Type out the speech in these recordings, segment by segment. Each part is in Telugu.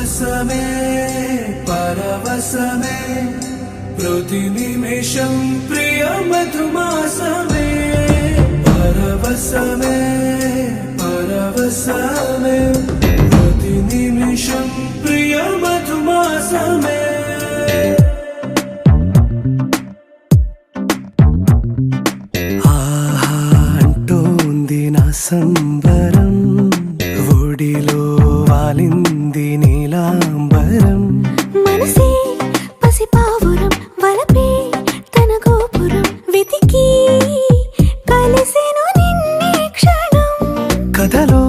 పరవశమే పరవశమే ప్రతి నిమిషం ప్రియ మధుమాసమే పరవశమే పరవశమే ప్రతి నిమిషం ప్రియ మధుమాసమే ఆహా అంటోంది నా సంబరం ఒడిలో వాలింది నీలాంబరం మనసే పసిపావురం వలపే తన గోపురం వెతికి కలిసెను నిన్నే క్షణం కథలో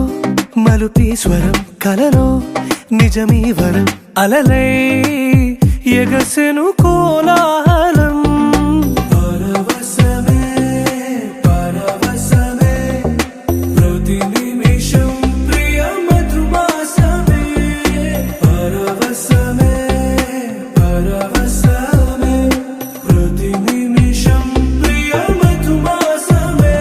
మలుపీశ్వరం కలలో నిజమీ వరం అలలై ఎగసెను కోలాహలం పరవశమే పరవశమే ప్రతి నిమిషం ప్రియ మధుమాసమే పరవశమే పరవశమే ప్రతి నిమిషం ప్రియ మధుమాసమే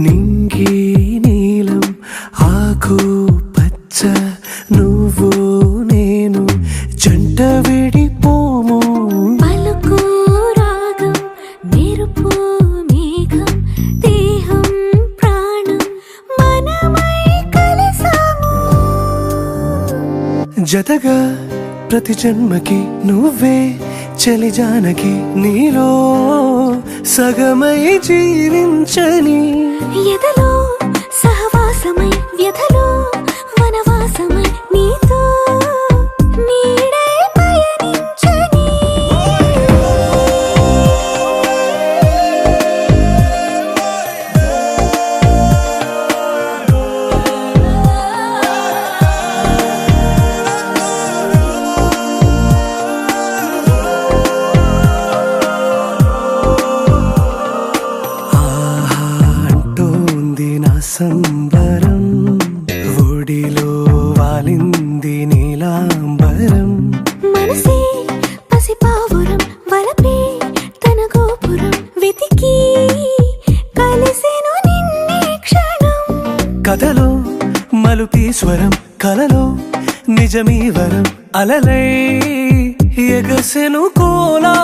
నింగి నీలం ఆకు పచ్చ నువ్వు నేను జంట విడిపోము పలుకు రాగం మెరుపు మేఘం దేహం ప్రాణం మనమై కలిసాము జతగా ప్రతి జన్మకి నువ్వే చలి జానకి నీలో సగమై జీవించని ఎదలో సహవాసమై వ్యధలో వనవాసమై నీతో నీడై పయనించని సంబరం ఒడిలో వాలింది నీలాంబరం మనసే పసిపావురం వలపే తన గోపురం వెతికి కలిసెను నిన్నే క్షణం కథలో మలుపీశ్వరం కలలో నిజమీ వరం అలలై ఎగసెను కోలా